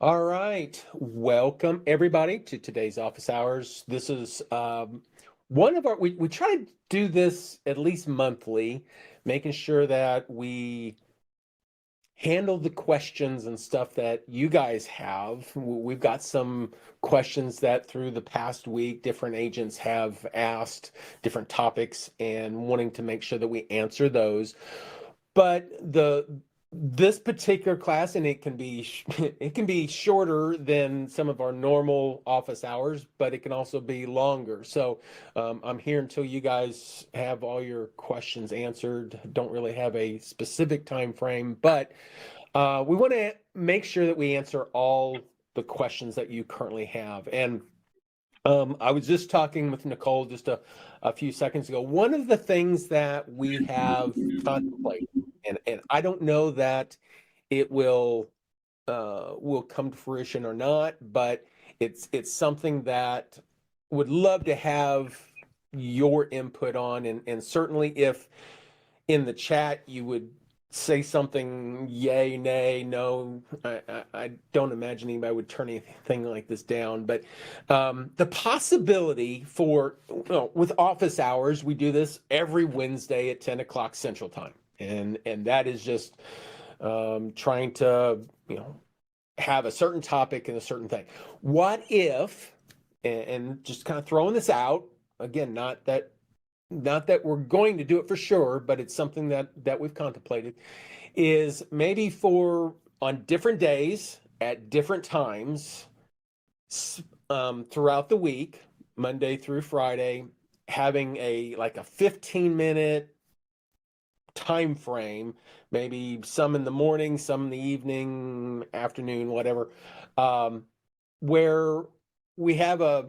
All right. Welcome everybody to today's office hours. This is one of we try to do this at least monthly, making sure that we handle the questions and stuff that you guys have. We've got some questions that through the past week, different agents have asked different topics and wanting to make sure that we answer those. But this particular class, and it can be it can be shorter than some of our normal office hours, but it can also be longer. So I'm here until you guys have all your questions answered. Don't really have a specific time frame, but we want to make sure that we answer all the questions that you currently have. And I was just talking with Nicole just a few seconds ago. One of the things that we have contemplated, and I don't know that it will come to fruition or not, but it's something that would love to have your input on, and certainly if in the chat you would say something yay, nay, no. I don't imagine anybody would turn anything like this down, but the possibility for, with office hours, we do this every Wednesday at 10 o'clock Central Time. And that is just trying to, have a certain topic and a certain thing. What if, and just kind of throwing this out, again, not that we're going to do it for sure, but it's something that we've contemplated, is maybe for on different days at different times throughout the week, Monday through Friday, having a 15-minute time frame, maybe some in the morning, some in the evening, afternoon, whatever, where we have a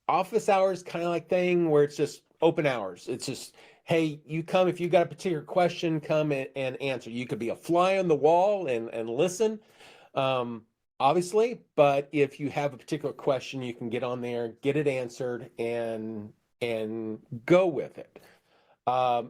office hours kind of like thing where it's just open hours. It's just, hey, you come if you got a particular question, come and answer. You could be a fly on the wall and listen, obviously, but if you have a particular question, you can get on there, get it answered, and go with it.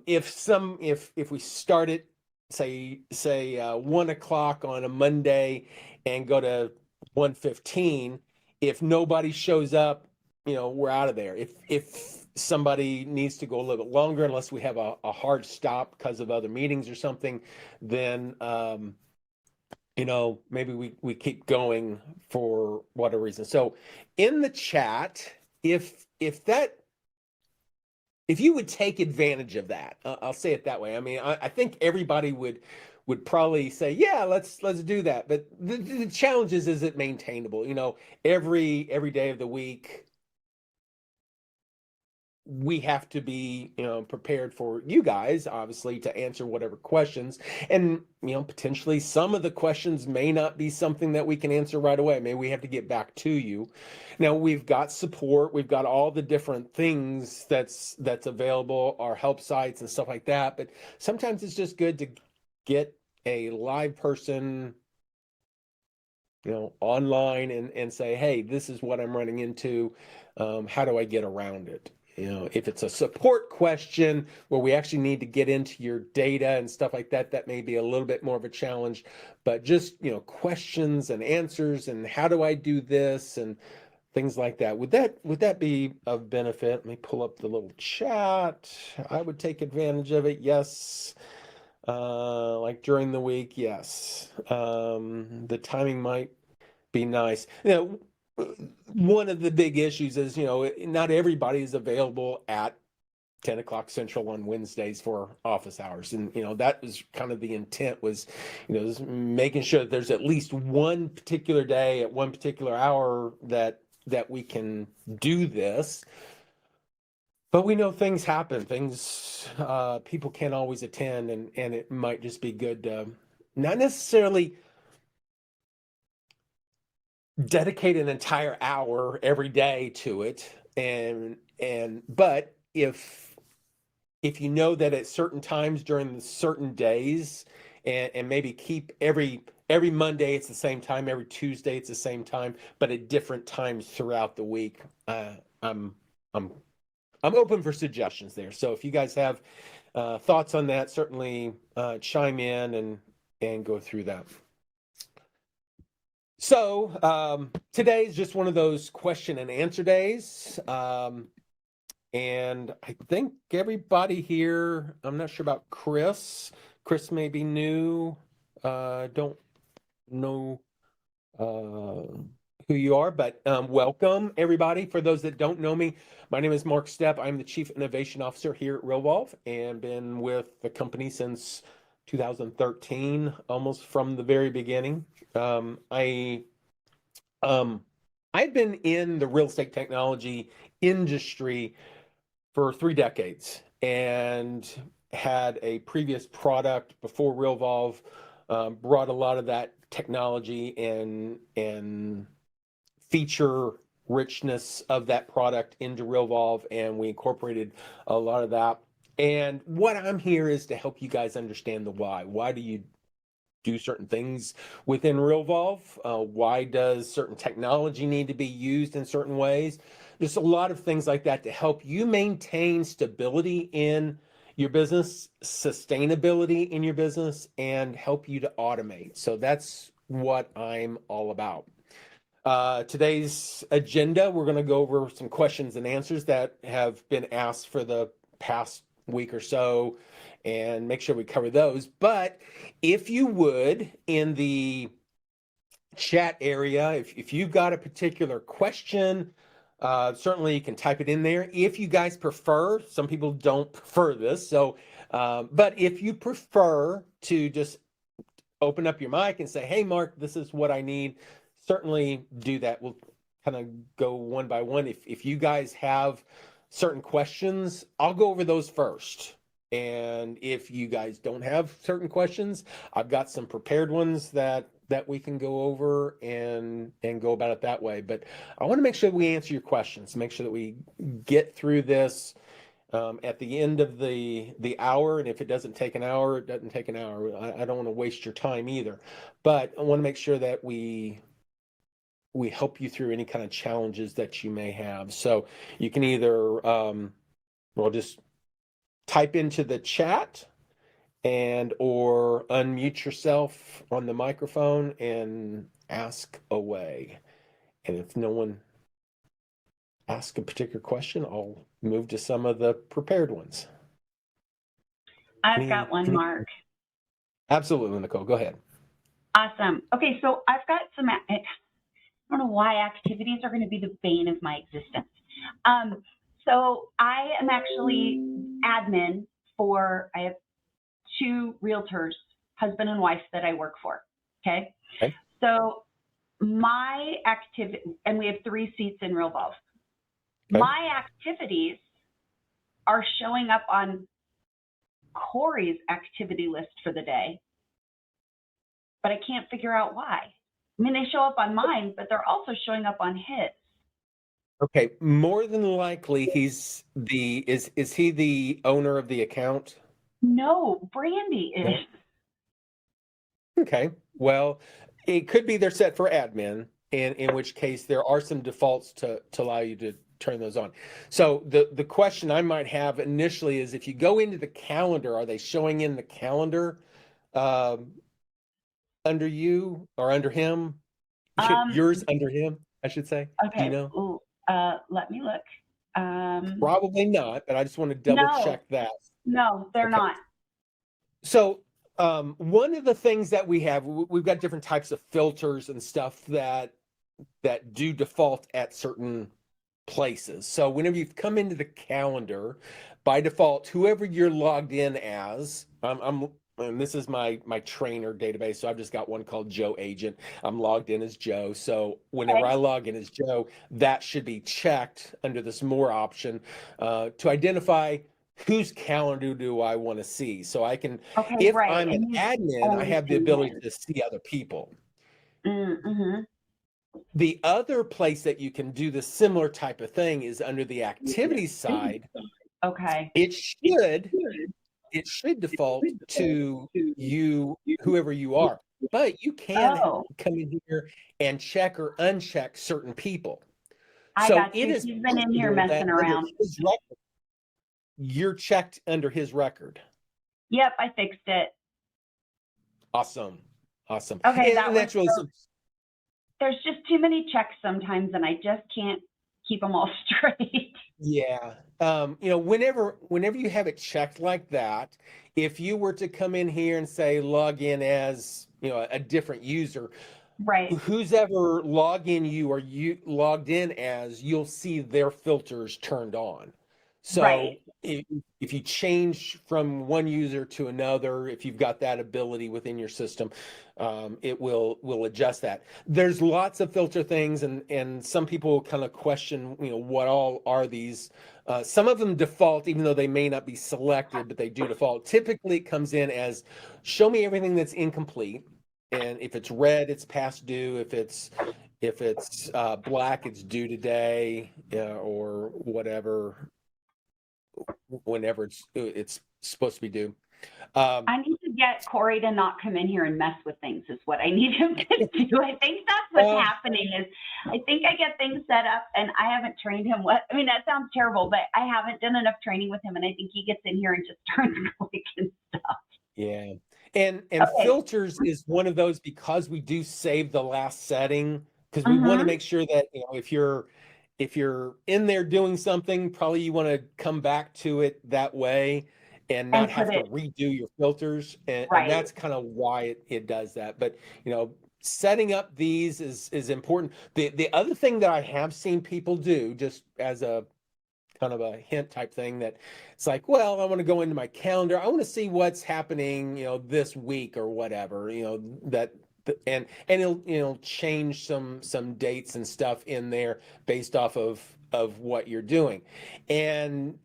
If we start at say 1 o'clock on a Monday and go to 1:15, if nobody shows up, we're out of there. If somebody needs to go a little bit longer, unless we have a hard stop because of other meetings or something, then maybe we keep going for whatever reason. So in the chat, if you would take advantage of that, I'll say it that way. I mean, I think everybody would probably say, yeah, let's do that. But the challenge is it maintainable? Every day of the week, we have to be, prepared for you guys, obviously, to answer whatever questions. And, potentially some of the questions may not be something that we can answer right away. Maybe we have to get back to you. Now, we've got support. We've got all the different things that's available, our help sites and stuff like that. But sometimes it's just good to get a live person, online and say, hey, this is what I'm running into. How do I get around it? If it's a support question where we actually need to get into your data and stuff like that, that may be a little bit more of a challenge. But just, questions and answers and how do I do this and things like that. Would that be of benefit? Let me pull up the little chat. I would take advantage of it. Yes. Like during the week, yes. The timing might be nice. One of the big issues is, not everybody is available at 10 o'clock Central on Wednesdays for office hours. And, that was kind of the intent was, making sure that there's at least one particular day at one particular hour that we can do this. But we know things happen, people can't always attend, and it might just be good to not necessarily dedicate an entire hour every day to it, but if you know that at certain times during certain days, and maybe keep every Monday it's the same time, every Tuesday it's the same time, but at different times throughout the week, I'm open for suggestions there. So if you guys have thoughts on that, certainly chime in and go through that. So today is just one of those question and answer days. And I think everybody here, I'm not sure about Chris. Chris may be new. Don't know who you are, but welcome everybody. For those that don't know me, my name is Mark Stepp. I'm the Chief Innovation Officer here at Realvolve and been with the company since 2013, almost from the very beginning. I've been in the real estate technology industry for 3 decades and had a previous product before Realvolve, brought a lot of that technology and feature richness of that product into Realvolve, and we incorporated a lot of that. And what I'm here is to help you guys understand the why. Why do you do certain things within Realvolve? Why does certain technology need to be used in certain ways? There's a lot of things like that to help you maintain stability in your business, sustainability in your business, and help you to automate. So that's what I'm all about. Today's agenda, we're going to go over some questions and answers that have been asked for the past week or so and make sure we cover those. But if you would, in the chat area, if you've got a particular question, certainly you can type it in there. If you guys prefer, some people don't prefer this, so but if you prefer to just open up your mic and say, hey, Mark, this is what I need, certainly do that. We'll kind of go one by one. If you guys have certain questions, I'll go over those first. And if you guys don't have certain questions, I've got some prepared ones that we can go over and go about it that way. But I want to make sure that we answer your questions, make sure that we get through this at the end of the hour. And if it doesn't take an hour, it doesn't take an hour. I don't want to waste your time either. But I want to make sure that we help you through any kind of challenges that you may have. So you can either, just type into the chat and or unmute yourself on the microphone and ask away. And if no one asks a particular question, I'll move to some of the prepared ones. I've got one, Mark. Absolutely, Nicole, go ahead. Awesome. Okay, so I've got some, I don't know why activities are going to be the bane of my existence. So I am actually admin for, I have 2 realtors, husband and wife, that I work for. Okay. So my activity, and we have 3 seats in Realvolve. Okay. My activities are showing up on Corey's activity list for the day, but I can't figure out why. I mean, they show up on mine, but they're also showing up on his. Okay, more than likely is he the owner of the account? No, Brandy is. Okay, well, it could be they're set for admin, and in which case there are some defaults to allow you to turn those on. So the question I might have initially is, if you go into the calendar, are they showing in the calendar under you or under him? Yours under him, I should say. Okay. Do you know? Ooh, let me look. Probably not, but I just want to double check that. No, they're not. So one of the things that we've got different types of filters and stuff that do default at certain places. So whenever you come into the calendar, by default, whoever you're logged in as, and this is my trainer database, so I've just got one called Joe Agent. I'm logged in as Joe. So whenever I log in as Joe, that should be checked under this more option to identify whose calendar do I want to see. So I can, if I'm an admin, I have the ability to see other people. Mm-hmm. The other place that you can do the similar type of thing is under the activities side. Okay. It should default to you, whoever you are, but you can come in here and check or uncheck certain people. I got you. He's been in here messing around. You're checked under his record. Yep, I fixed it. Awesome. Okay, and that's really there's just too many checks sometimes, and I just can't keep them all straight. Yeah. Whenever you have it checked like that, if you were to come in here and say log in as, a different user, Right, who's ever login you or you logged in as, you'll see their filters turned on. right. So if you change from one user to another, if you've got that ability within your system, it will adjust that. There's lots of filter things, and some people kind of question, what all are these? Some of them default, even though they may not be selected, but they do default. Typically, it comes in as show me everything that's incomplete. And if it's red, it's past due. If it's black, it's due today, or whatever, whenever it's supposed to be due. I need to get Corey to not come in here and mess with things is what I need him to do. I think that's what's uh, happening is I think I get things set up and I haven't trained him what I mean, that sounds terrible, but I haven't done enough training with him and I think he gets in here and just turns click and stuff. yeah, and Okay. filters is one of those, because we do save the last setting, because we want to Mm-hmm. make sure that, if you're in there doing something, probably you want to come back to it that way and not And put have to it redo your filters. And right. that's kind of why it does that. But, setting up these is important. The other thing that I have seen people do, just as a kind of a hint type thing, that it's like, well, I want to go into my calendar. I want to see what's happening, this week or whatever, that and it'll change some dates and stuff in there based off of what you're doing. And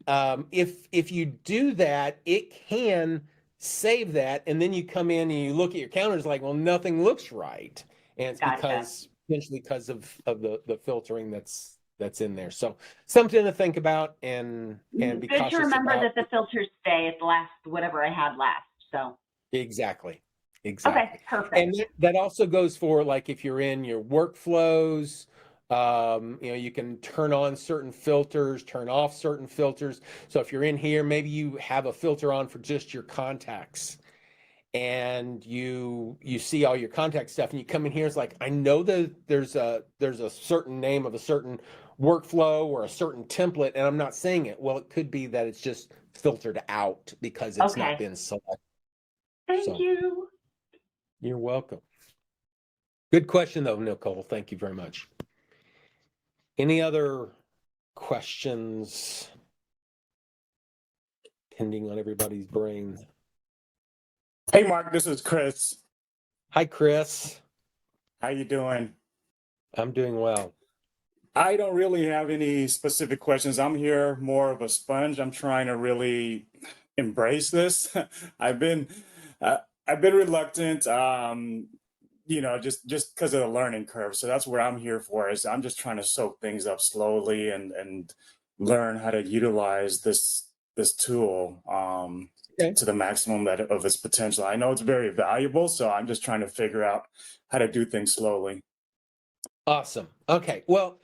if you do that, it can save that, and then you come in and you look at your calendar, it's like, well, nothing looks right. And it's Gotcha. potentially because of the filtering that's in there. So something to think about and be Good to cautious remember about. that the filters stay at the last whatever I had last. So Exactly. okay, Exactly. And perfect. that also goes for, like, if you're in your workflows, you can turn on certain filters, turn off certain filters. So if you're in here, maybe you have a filter on for just your contacts, and you see all your contact stuff, and you come in here, it's like, I know that there's a certain name of a certain workflow or a certain template, and I'm not seeing it. Well, it could be that it's just filtered out because it's not Okay. been selected. Thank So you. you're welcome. Good question, though, Nicole. Thank you very much. Any other questions pending on everybody's brain? Hey, Mark, this is Chris. Hi, Chris. How you doing? I'm doing well. I don't really have any specific questions. I'm here more of a sponge. I'm trying to really embrace this. I've been uh, I've been reluctant, just because of the learning curve. So that's what I'm here for. Is I'm just trying to soak things up slowly and learn how to utilize this tool Okay. to the maximum of its potential. I know it's very valuable, so I'm just trying to figure out how to do things slowly. Awesome. Okay. Well,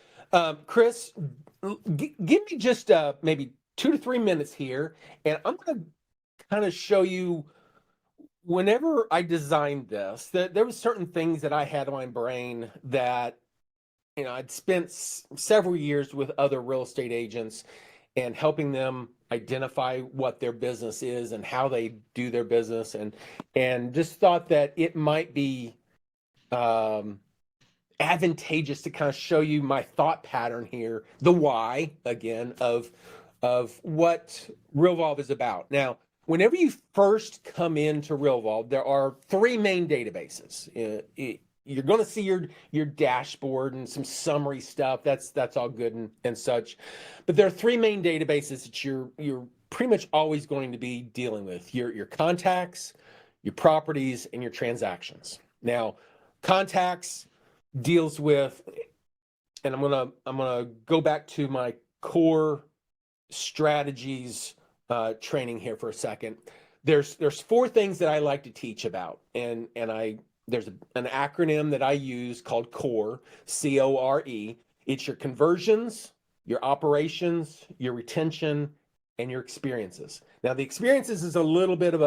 Chris, give me just maybe 2 to 3 minutes here, and I'm going to kind of show you. Whenever I designed this, there was certain things that I had on my brain that, I'd spent several years with other real estate agents and helping them identify what their business is and how they do their business, and just thought that it might be um, advantageous to kind of show you my thought pattern here, the why again of what Realvolve is about. Now, whenever you first come into Realvolve, there are three main databases. You're going to see your dashboard and some summary stuff. That's all good and such, but there are three main databases that you're pretty much always going to be dealing with: your contacts, your properties, and your transactions. Now, contacts deals with, and I'm gonna go back to my core strategies training here for a second. There's four things that I like to teach about, and there's an acronym that I use called CORE, CORE. It's your conversions, your operations, your retention, and your experiences. Now, the experiences is a little bit of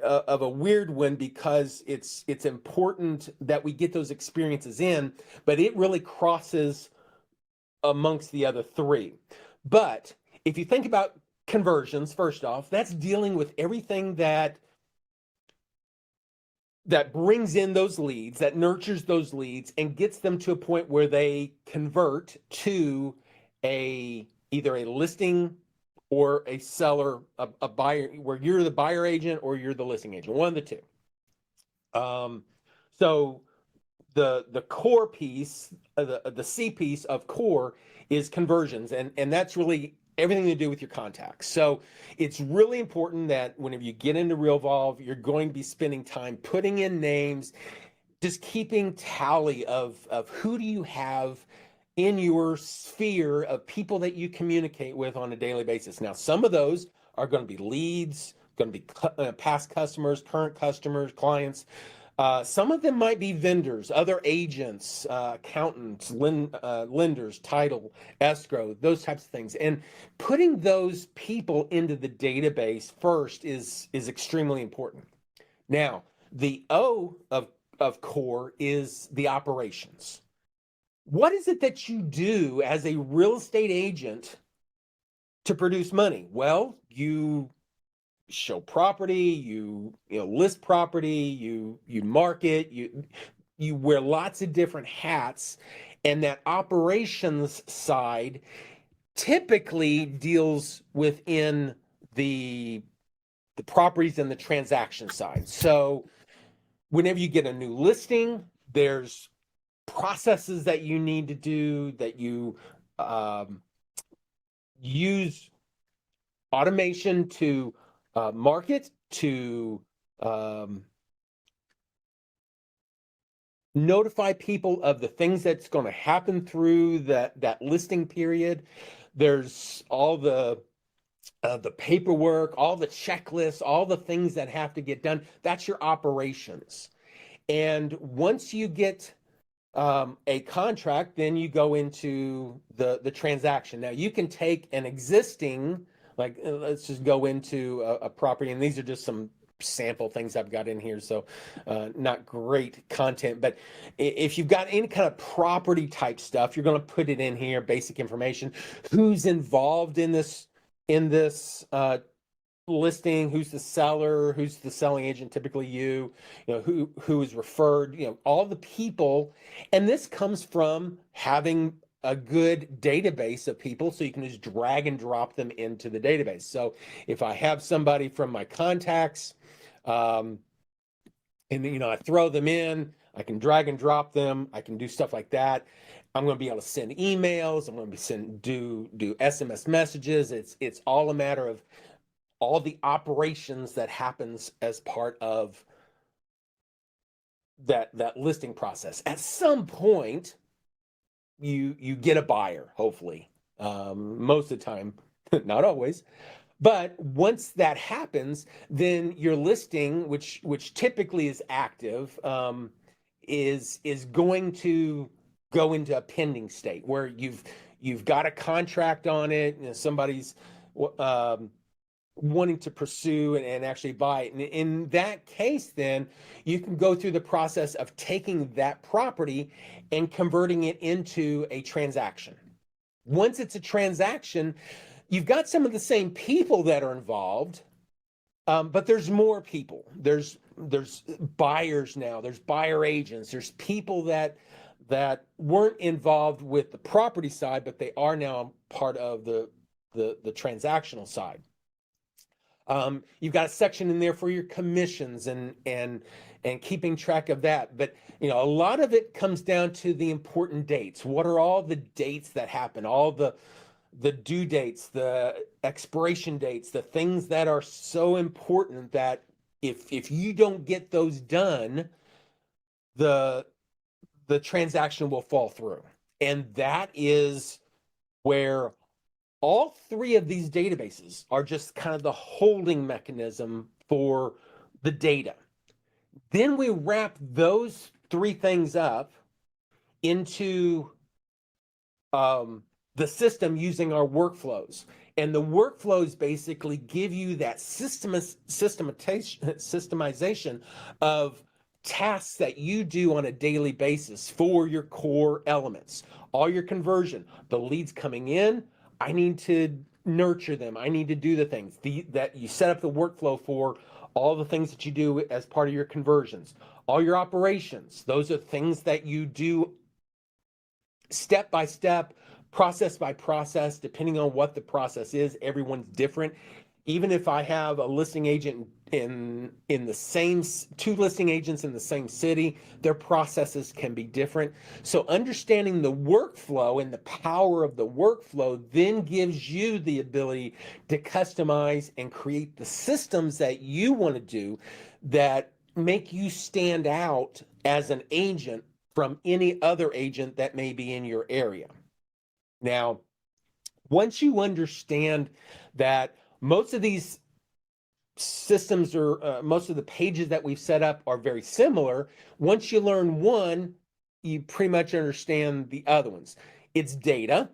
of a weird one because it's important that we get those experiences in, but it really crosses amongst the other three. But if you think about conversions, first off, that's dealing with everything that brings in those leads, that nurtures those leads, and gets them to a point where they convert to either a listing or a seller, a buyer, where you're the buyer agent or you're the listing agent, one of the two. So the core piece, the C piece of core is conversions, and that's really everything to do with your contacts. So it's really important that whenever you get into Realvolve, you're going to be spending time putting in names, just keeping tally of who do you have in your sphere of people that you communicate with on a daily basis. Now, some of those are going to be leads, going to be past customers, current customers, clients. Some of them might be vendors, other agents, accountants, lenders, title, escrow, those types of things. And putting those people into the database first is extremely important. Now, the O of core is the operations. What is it that you do as a real estate agent to produce money? Well, you show property, you list property, you market, you wear lots of different hats, and that operations side typically deals within the properties and the transaction side. So whenever you get a new listing, there's processes that you need to do, that you use automation to market, to notify people of the things that's going to happen through that listing period. There's all the paperwork, all the checklists, all the things that have to get done. That's your operations. And once you get a contract, then you go into the transaction. Now you can take an existing, like let's just go into a property, and these are just some sample things I've got in here, so not great content, but if you've got any kind of property type stuff, you're going to put it in here, basic information, who's involved in this listing, who's the seller, who's the selling agent, typically who is referred, all the people. And this comes from having a good database of people, so you can just drag and drop them into the database. So if I have somebody from my contacts, and I throw them in, I can drag and drop them, I can do stuff like that. I'm going to be able to send emails, I'm going to be do SMS messages. It's all a matter of all the operations that happens as part of that listing process. At some point, you get a buyer, hopefully. Most of the time, not always. But once that happens, then your listing, which typically is active, is going to go into a pending state where you've got a contract on it, somebody's wanting to pursue and actually buy it. And in that case, then you can go through the process of taking that property and converting it into a transaction. Once it's a transaction, you've got some of the same people that are involved, but there's more people. There's buyers now, there's buyer agents, there's people that weren't involved with the property side, but they are now part of the transactional side. You've got a section in there for your commissions and keeping track of that. But a lot of it comes down to the important dates. What are all the dates that happen? All the due dates, the expiration dates, the things that are so important that if you don't get those done, the transaction will fall through. And that is where all three of these databases are just kind of the holding mechanism for the data. Then we wrap those three things up into the system using our workflows. And the workflows basically give you that systemization of tasks that you do on a daily basis for your core elements. All your conversion, the leads coming in, I need to nurture them. I need to do the things that you set up the workflow for, all the things that you do as part of your conversions, all your operations. Those are things that you do step by step, process by process, depending on what the process is. Everyone's different. Even if I have a listing agent in the same, two listing agents in the same city, their processes can be different. So understanding the workflow and the power of the workflow then gives you the ability to customize and create the systems that you want to do that make you stand out as an agent from any other agent that may be in your area. Now, once you understand that most of these systems or most of the pages that we've set up are very similar, once you learn one, you pretty much understand the other ones. It's data.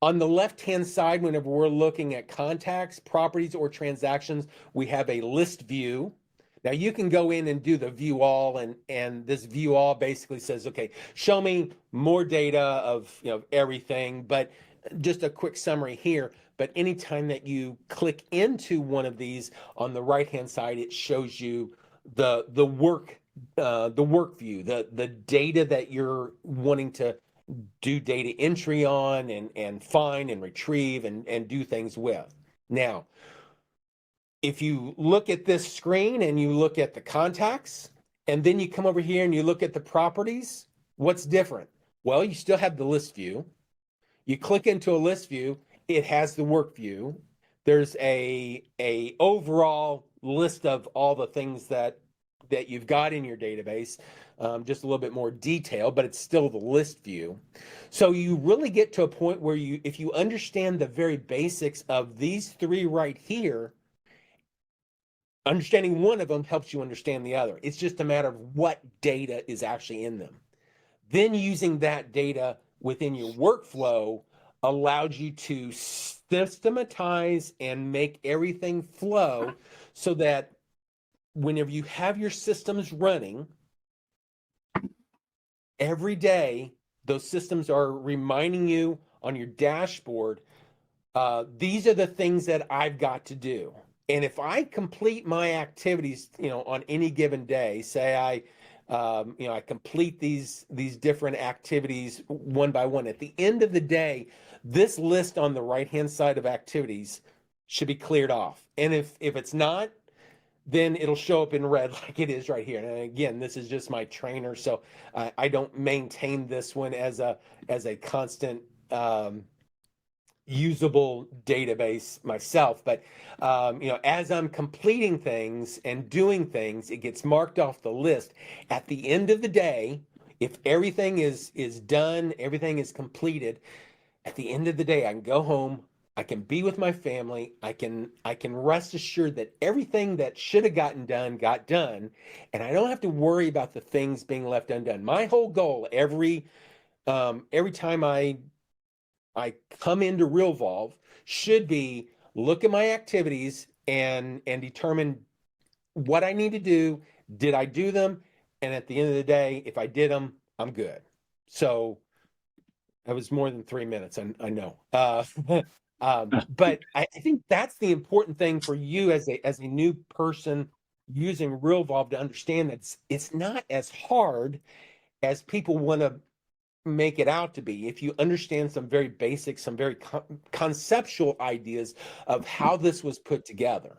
On the left-hand side, whenever we're looking at contacts, properties, or transactions, we have a list view. Now you can go in and do the view all, and this view all basically says, okay, show me more data of everything. But just a quick summary here. But anytime that you click into one of these on the right-hand side, it shows you the work view, the data that you're wanting to do data entry on and find and retrieve and do things with. Now, if you look at this screen and you look at the contacts, and then you come over here and you look at the properties, what's different? Well, you still have the list view. You click into a list view, it has the work view. There's a overall list of all the things that you've got in your database, just a little bit more detail, but it's still the list view. So you really get to a point where if you understand the very basics of these three right here, understanding one of them helps you understand the other. It's just a matter of what data is actually in them. Then using that data within your workflow allows you to systematize and make everything flow so that whenever you have your systems running, every day, those systems are reminding you on your dashboard, these are the things that I've got to do. And if I complete my activities, on any given day, say I complete these different activities one by one. At the end of the day, this list on the right-hand side of activities should be cleared off. And if it's not, then it'll show up in red like it is right here. And again, this is just my trainer, so I don't maintain this one as a constant usable database myself, but as I'm completing things and doing things, it gets marked off the list. At the end of the day, if everything is done, everything is completed, at the end of the day, I can go home, I can be with my family, I can rest assured that everything that should have gotten done got done, and I don't have to worry about the things being left undone. My whole goal every time I come into Realvolve should be look at my activities and determine what I need to do. Did I do them? And at the end of the day, if I did them, I'm good. So that was more than 3 minutes. I know. But I think that's the important thing for you as a new person using Realvolve to understand that it's not as hard as people want to make it out to be if you understand some very basic, some very conceptual ideas of how this was put together.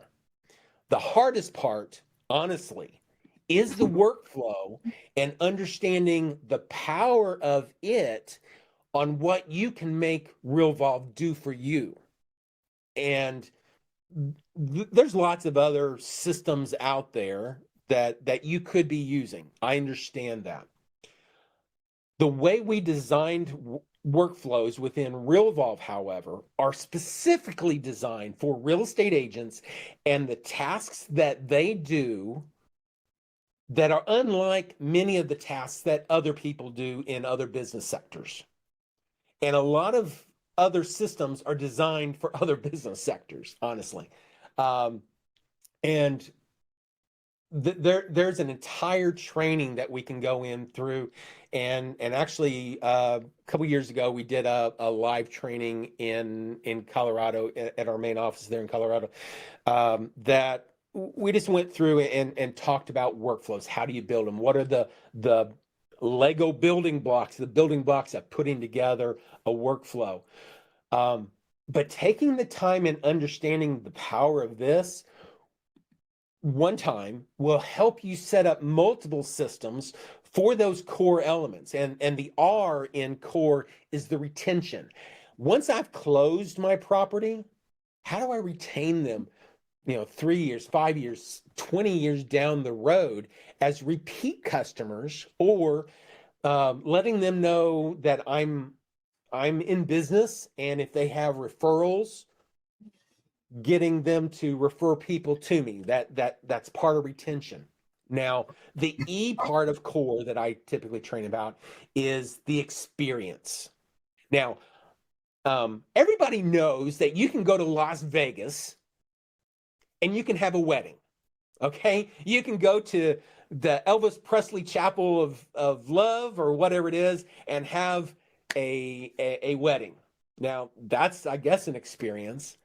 The hardest part, honestly, is the workflow and understanding the power of it on what you can make Realvolve do for you. And there's lots of other systems out there that you could be using. I understand that. The way we designed workflows within Realvolve, however, are specifically designed for real estate agents and the tasks that they do that are unlike many of the tasks that other people do in other business sectors. And a lot of other systems are designed for other business sectors, honestly. And there's an entire training that we can go in through, and actually a couple years ago we did a live training in Colorado at our main office there in Colorado, that we just went through and talked about workflows. How do you build them? What are the Lego building blocks, the building blocks of putting together a workflow? But taking the time and understanding the power of this one time will help you set up multiple systems for those core elements. And the R in core is the retention. Once I've closed my property, how do I retain them, 3 years, 5 years, 20 years down the road as repeat customers, or letting them know that I'm in business, and if they have referrals, getting them to refer people to me. That's part of retention. Now, the E part of core that I typically train about is the experience. Now, everybody knows that you can go to Las Vegas and you can have a wedding. Okay, you can go to the Elvis Presley Chapel of Love or whatever it is and have a wedding. Now, that's, I guess, an experience.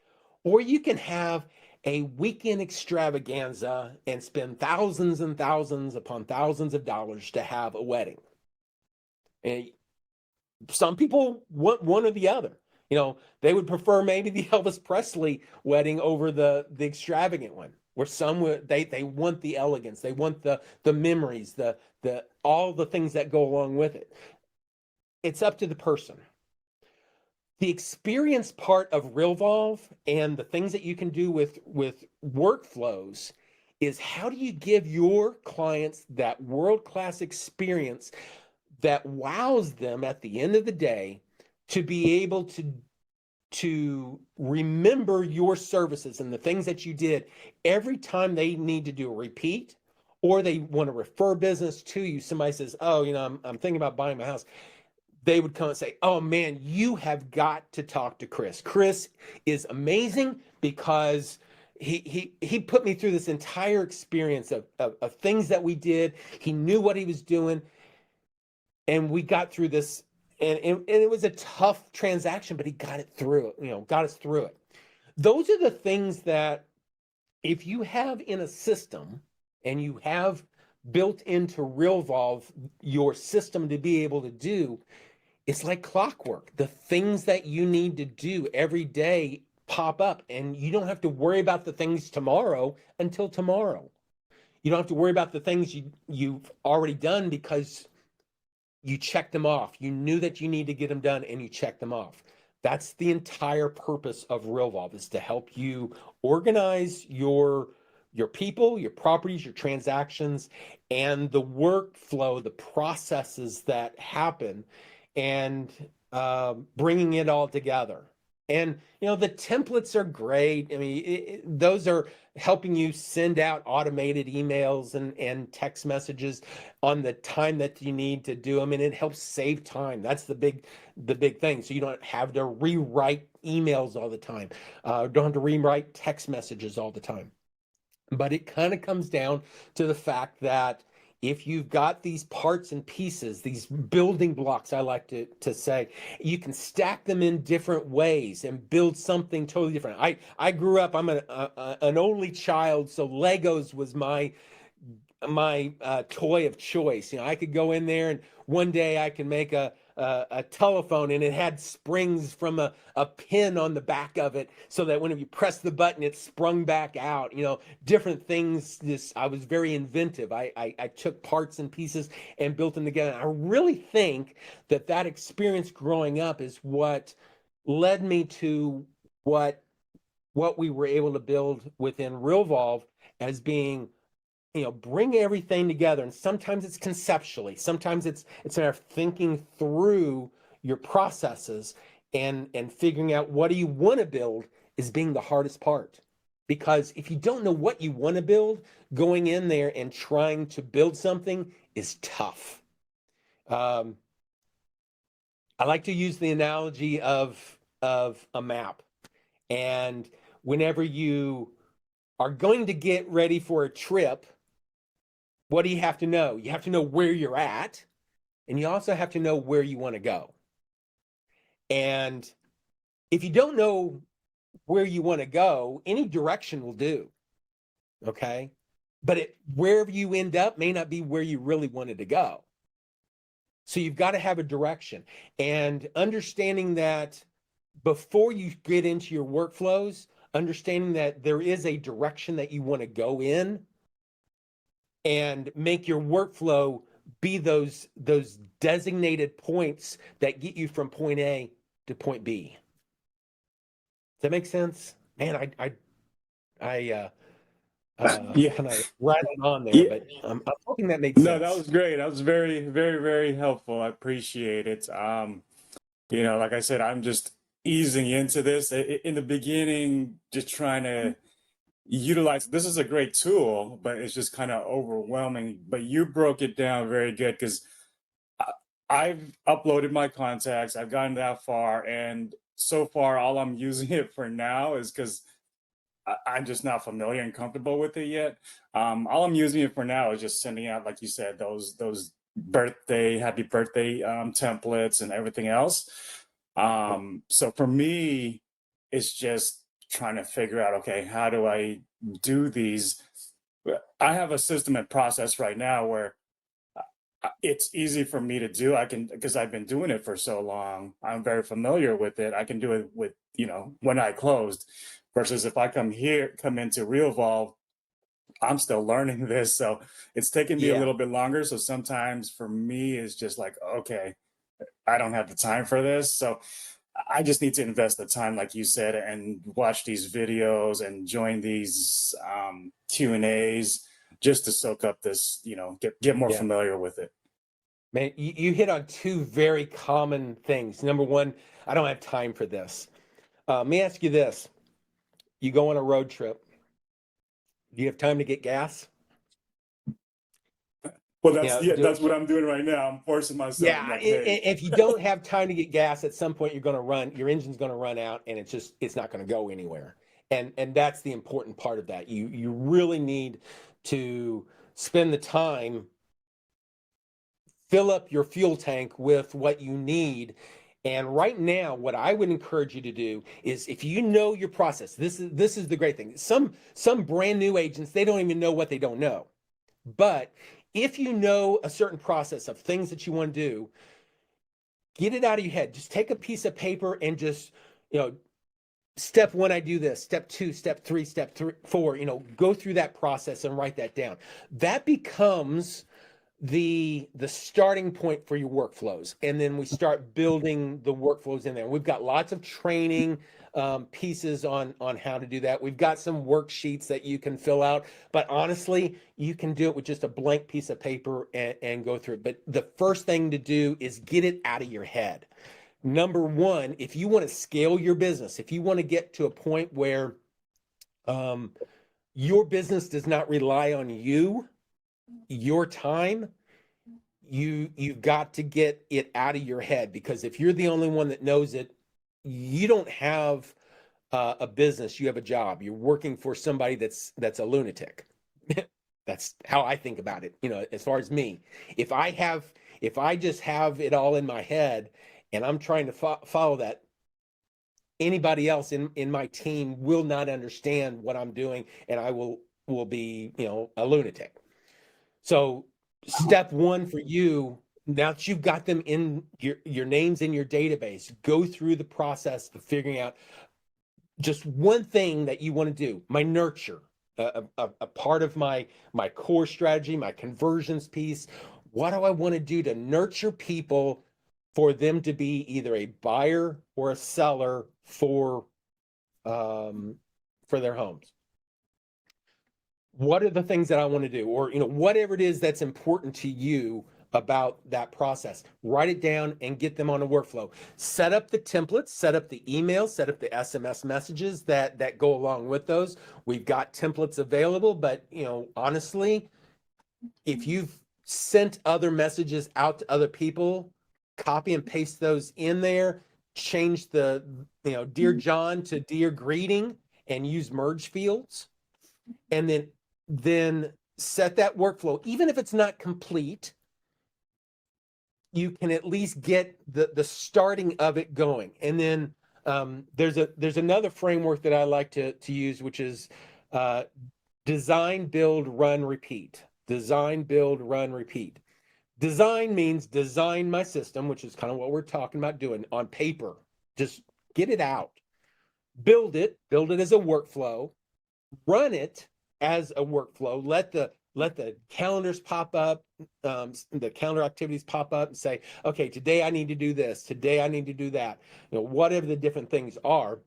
Or you can have a weekend extravaganza and spend thousands and thousands upon thousands of dollars to have a wedding. And some people want one or the other. They would prefer maybe the Elvis Presley wedding over the extravagant one. Where some would, they want the elegance, they want the memories, the all the things that go along with it. It's up to the person. The experience part of Realvolve and the things that you can do with workflows is, how do you give your clients that world-class experience that wows them at the end of the day, to be able to remember your services and the things that you did every time they need to do a repeat, or they want to refer business to you. Somebody says, oh, I'm thinking about buying my house. They would come and say, oh man, you have got to talk to Chris. Chris is amazing because he put me through this entire experience of things that we did. He knew what he was doing, and we got through this. And it was a tough transaction, but he got it through it, got us through it. Those are the things that, if you have in a system and you have built into Realvolve your system to be able to do, it's like clockwork. The things that you need to do every day pop up, and you don't have to worry about the things tomorrow until tomorrow. You don't have to worry about the things you've already done because you checked them off. You knew that you need to get them done and you checked them off. That's the entire purpose of Realvolve, is to help you organize your people, your properties, your transactions, and the workflow, the processes that happen, and bringing it all together. And, the templates are great. I mean, those are helping you send out automated emails and text messages on the time that you need to do them. And it helps save time. That's the big thing. So you don't have to rewrite emails all the time. Don't have to rewrite text messages all the time. But it kind of comes down to the fact that if you've got these parts and pieces, these building blocks, I like to say, you can stack them in different ways and build something totally different. I grew up, I'm an only child, so Legos was my toy of choice. I could go in there and one day I can make a telephone, and it had springs from a pin on the back of it, so that when you press the button, it sprung back out. Different things. I was very inventive. I took parts and pieces and built them together. I really think that experience growing up is what led me to what we were able to build within Realvolve, as being, bring everything together. And sometimes it's conceptually, sometimes it's a matter of thinking through your processes and figuring out what do you want to build is being the hardest part. Because if you don't know what you want to build, going in there and trying to build something is tough. I like to use the analogy of of a map. And whenever you are going to get ready for a trip, what do you have to know? You have to know where you're at, and you also have to know where you want to go. And if you don't know where you want to go, any direction will do. Okay. But wherever you end up may not be where you really wanted to go. So you've got to have a direction, and understanding that before you get into your workflows, understanding that there is a direction that you want to go in, and make your workflow be those designated points that get you from point A to point B. Does that make sense? Man, I Yeah. kind of rattled on there, Yeah. but I'm hoping that made No, that sense. was great. That was very, very, very helpful. I appreciate it. Like I said, I'm just easing into this. In the beginning, just trying to utilize this is a great tool, but it's just kind of overwhelming. But you broke it down very good because I've uploaded my contacts, I've gotten that far, and so far all I'm using it for now is because I'm just not familiar and comfortable with it yet. All I'm using it for now is just sending out, like you said, those happy birthday templates and everything else. So for me, it's just trying to figure out, okay, how do I do these? I have a system and process right now where it's easy for me to do. I can, because I've been doing it for so long. I'm very familiar with it. I can do it with, when I closed, versus if I come into Realvolve, I'm still learning this. So it's taken me a Yeah, little bit longer. So sometimes for me, it's just like, okay, I don't have the time for this. So I just need to invest the time, like you said, and watch these videos and join these Q&As just to soak up this, get more yeah. familiar with it. Man, you hit on two very common things. Number one, I don't have time for this. Let me ask you this. You go on a road trip. Do you have time to get gas? Well, You know, that's what I'm doing right now. I'm forcing myself. yeah, I'm like, hey, if you don't have time to get gas, at some point your engine's going to run out, and it's not going to go anywhere. And that's the important part of that. You really need to spend the time, fill up your fuel tank with what you need. And right now, what I would encourage you to do is, if you know your process, this is the great thing. Some brand new agents, they don't even know what they don't know. But if you know a certain process of things that you want to do, get it out of your head. Just take a piece of paper and just, step one, I do this, step two, step three, four, go through that process and write that down. That becomes the starting point for your workflows, and then we start building the workflows in there. We've got lots of training pieces on how to do that. We've got some worksheets that you can fill out, but honestly, you can do it with just a blank piece of paper and go through it. But the first thing to do is get it out of your head. Number one, if you want to scale your business, if you want to get to a point where your business does not rely on your time, you've got to get it out of your head, because if you're the only one that knows it, you don't have a business, you have a job. You're working for somebody that's a lunatic. That's how I think about it. As far as me, if I just have it all in my head and I'm trying to follow that, anybody else in my team will not understand what I'm doing, and I will be, a lunatic. So step one for you, now that you've got them in your names in your database, go through the process of figuring out just one thing that you want to do. My nurture, a part of my core strategy, my conversions piece. What do I want to do to nurture people for them to be either a buyer or a seller for their homes? What are the things that I want to do? Or, whatever it is that's important to you about that process, write it down and get them on a workflow. Set up the templates, set up the emails, set up the SMS messages that go along with those. We've got templates available, but, honestly, if you've sent other messages out to other people, copy and paste those in there. change the, Dear John to Dear Greeting and use merge fields, and then set that workflow. Even if it's not complete, you can at least get the starting of it going. And then there's another framework that I like to use, which is design, build, run, repeat. Design, build, run, repeat. Design means design my system, which is kind of what we're talking about doing on paper. Just get it out. Build it as a workflow. Run it as a workflow. Let the calendars pop up, the calendar activities pop up and say, okay, today I need to do this. Today I need to do that. Whatever the different things are.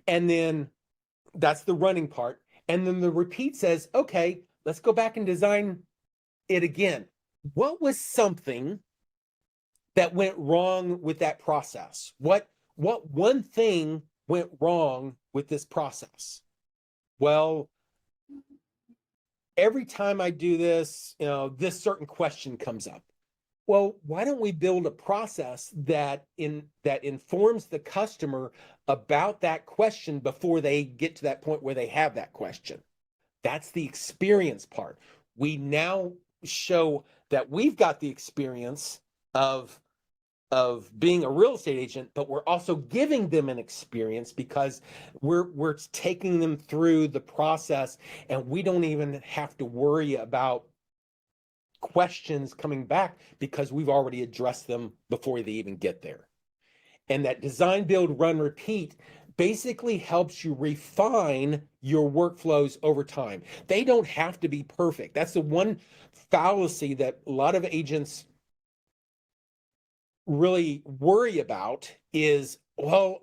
And then that's the running part. And then the repeat says, okay, let's go back and design it again. What was something that went wrong with that process? What one thing went wrong with this process? Well, every time I do this, this certain question comes up. Well, why don't we build a process that informs the customer about that question before they get to that point where they have that question? That's the experience part. We now show that we've got the experience of being a real estate agent, but we're also giving them an experience because we're taking them through the process, and we don't even have to worry about questions coming back because we've already addressed them before they even get there. And that design, build, run, repeat basically helps you refine your workflows over time. They don't have to be perfect. That's the one fallacy that a lot of agents really worry about is, well,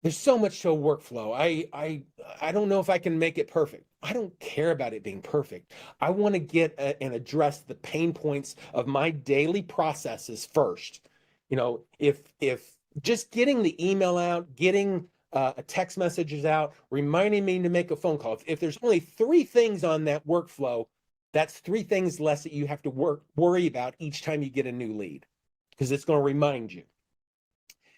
there's so much to a workflow. I don't know if I can make it perfect. I don't care about it being perfect. I want to get and address the pain points of my daily processes first. If just getting the email out, getting a text messages out, reminding me to make a phone call. If there's only 3 things on that workflow, that's 3 things less that you have to worry about each time you get a new lead, because it's going to remind you.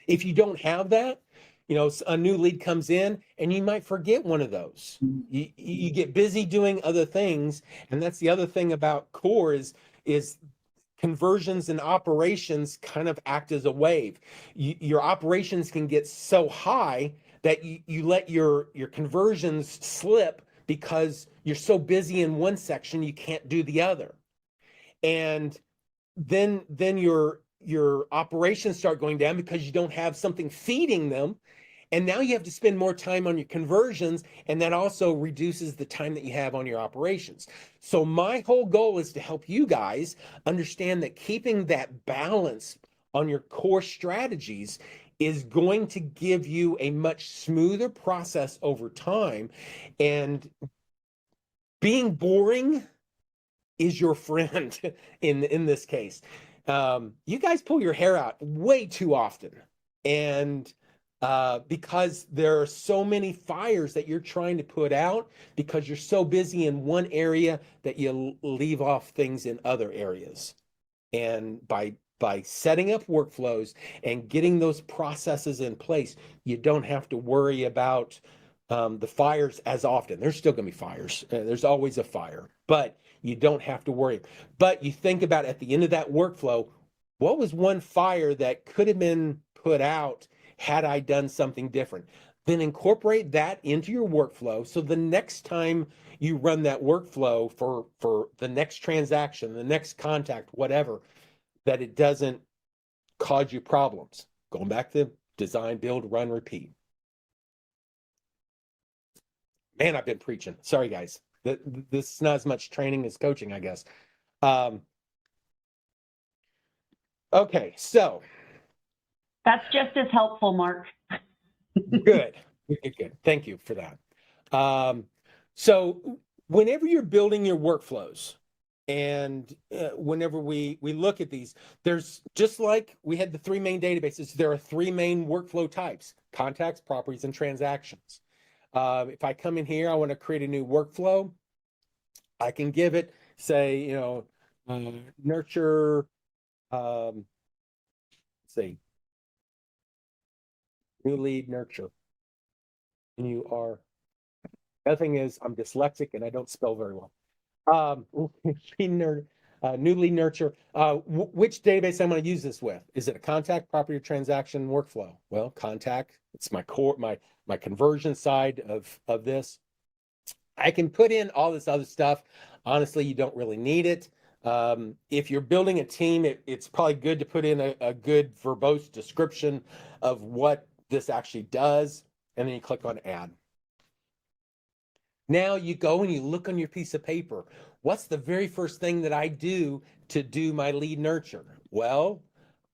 If you don't have that, a new lead comes in and you might forget one of those. You get busy doing other things. And that's the other thing about core is conversions and operations kind of act as a wave. Your operations can get so high that you let your conversions slip because you're so busy in one section, you can't do the other. And then your operations start going down because you don't have something feeding them. And now you have to spend more time on your conversions, and that also reduces the time that you have on your operations. So my whole goal is to help you guys understand that keeping that balance on your core strategies is going to give you a much smoother process over time. And being boring is your friend in this case. You guys pull your hair out way too often. And because there are so many fires that you're trying to put out because you're so busy in one area that you leave off things in other areas. And by setting up workflows and getting those processes in place, you don't have to worry about the fires as often. There's still going to be fires. There's always a fire, but you don't have to worry. But you think about at the end of that workflow, what was one fire that could have been put out had I done something different? Then incorporate that into your workflow. So the next time you run that workflow for the next transaction, the next contact, whatever, that it doesn't cause you problems. Going back to design, build, run, repeat. Man, I've been preaching. Sorry, guys. This is not as much training as coaching, I guess. Okay, so. That's just as helpful, Mark. Good. Thank you for that. So whenever you're building your workflows, and whenever we look at these, there's, just like we had the 3 main databases, there are 3 main workflow types: contacts, properties, and transactions. If I come in here, I want to create a new workflow, I can give it, say, nurture, say, new lead nurture. And you are, the other thing is I'm dyslexic and I don't spell very well. New lead nurture. Which database I'm going to use this with? Is it a contact, property, or transaction workflow? Well, contact. It's my core, my conversion side of this. I can put in all this other stuff. Honestly, you don't really need it. If you're building a team, it's probably good to put in a good verbose description of what this actually does, and then you click on add. Now you go and you look on your piece of paper. What's the very first thing that I do to do my lead nurture? Well,